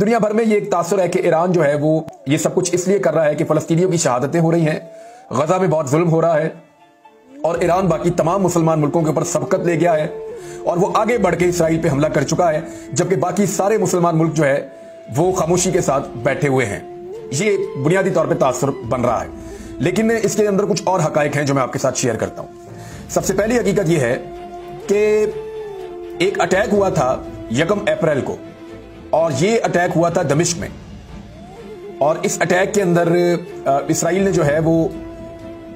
दुनिया भर में ये एक तासुर है कि ईरान जो है वो ये सब कुछ इसलिए कर रहा है कि फलस्तीनियों की शहादतें हो रही हैं, गजा में बहुत जुल्म हो रहा है और ईरान बाकी तमाम मुसलमान मुल्कों के ऊपर सबकत ले गया है और वो आगे बढ़ के इसराइल पे हमला कर चुका है, जबकि बाकी सारे मुसलमान मुल्क जो है वो खामोशी के साथ बैठे हुए हैं। ये बुनियादी तौर पर तासुर बन रहा है, लेकिन इसके अंदर कुछ और हकायक हैं जो मैं आपके साथ शेयर करता हूं। सबसे पहली हकीकत यह है कि एक अटैक हुआ था 1 अप्रैल को और ये अटैक हुआ था दमिश्क में, और इस अटैक के अंदर इसराइल ने जो है वो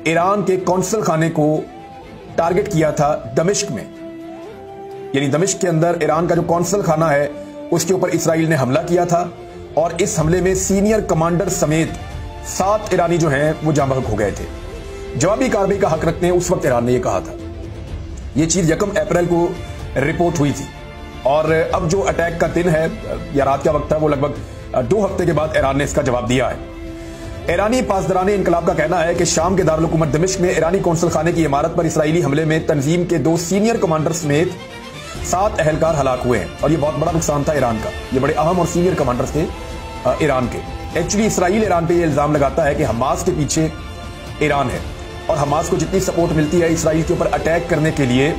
ईरान के कौंसल खाने को टारगेट किया था दमिश्क में। यानी दमिश्क के अंदर ईरान का जो कौंसल खाना है उसके ऊपर इसराइल ने हमला किया था और इस हमले में सीनियर कमांडर समेत 7 ईरानी जो हैं वो जाँ बहक हो गए थे। जवाबी कार्रवाई का हक रखते हैं उस वक्त ईरान ने यह कहा था। यह चीज 1 अप्रैल को रिपोर्ट हुई थी और अब जो अटैक का दिन है या रात का वक्त है वो लगभग 2 हफ्ते के बाद ईरान ने इसका जवाब दिया है। ईरानी पासदारान इनकलाब का कहना है कि शाम के दारुल हुकूमत दमिश्क में ईरानी कौंसल खाने की इमारत पर इसराइली हमले में तंजीम के 2 सीनियर कमांडर समेत 7 अहलकार हलाक हुए हैं और ये बहुत बड़ा नुकसान था ईरान का। ये बड़े अहम और सीनियर कमांडर्स थे ईरान के। एक्चुअली इसराइल ईरान पे ये इल्जाम लगाता है कि हमास के पीछे ईरान है और हमास को जितनी सपोर्ट मिलती है इसराइल के ऊपर अटैक करने के लिए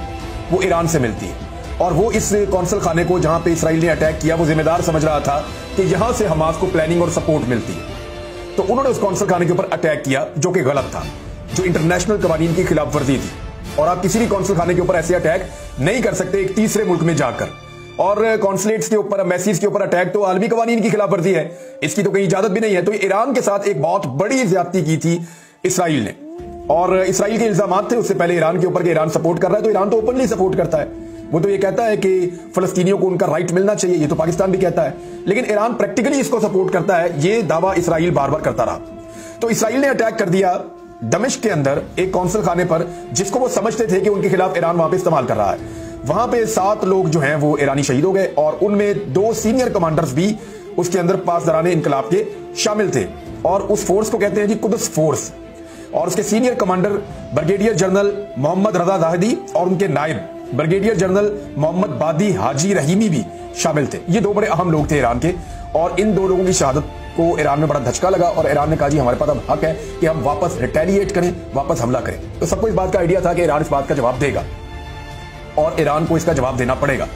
वो ईरान से मिलती है, और वो इस कौंसल खाने को जहां पे इसराइल ने अटैक किया वो जिम्मेदार समझ रहा था कि यहां से हमास को प्लानिंग और सपोर्ट मिलती है। तो उन्होंने उस कौंसल खाने के ऊपर अटैक किया जो कि गलत था, जो इंटरनेशनल कवानीन की खिलाफ वर्जी थी। और आप किसी भी कौंसल खाने के ऊपर ऐसे अटैक नहीं कर सकते एक तीसरे मुल्क में जाकर, और कॉन्सुलेट्स के ऊपर, एम्बेसीज के ऊपर अटैक तो आलमी कवानीन की खिलाफ वर्जी है, इसकी तो कहीं इजाजत भी नहीं है। तो ईरान के साथ एक बहुत बड़ी ज्यादती की थी इसराइल ने, और इसराइल के इल्जाम थे उससे पहले ईरान के ऊपर कि ईरान सपोर्ट कर रहा है। तो ईरान तो ओपनली सपोर्ट करता है, वो तो ये कहता है कि फलस्तीनियों को उनका राइट मिलना चाहिए, ये तो पाकिस्तान भी कहता है, लेकिन ईरान प्रैक्टिकली इसको सपोर्ट करता है। ये दावा इसराइल बार बार करता रहा। तो इसराइल ने अटैक कर दिया दमिश्क के अंदर एक कौंसल खाने पर जिसको वो समझते थे कि उनके खिलाफ ईरान वहां पे इस्तेमाल कर रहा है। वहां पे 7 लोग जो हैं वो ईरानी शहीद हो गए और उनमें 2 सीनियर कमांडर्स भी उसके अंदर पासदाराने इनकलाब के शामिल थे, और उस फोर्स को कहते हैं जी कुद्स फोर्स। और उसके senior commander brigadier general Mohammad Reza Zahedi और उनके नायब ब्रिगेडियर जनरल मोहम्मद बादी हाजी रहीमी भी शामिल थे। ये 2 बड़े अहम लोग थे ईरान के, और इन 2 लोगों की शहादत को ईरान में बड़ा धचका लगा और ईरान ने कहा जी हमारे पास अब हक है कि हम वापस रिटेलिएट करें, वापस हमला करें। तो सबको इस बात का आइडिया था कि ईरान इस बात का जवाब देगा और ईरान को इसका जवाब देना पड़ेगा।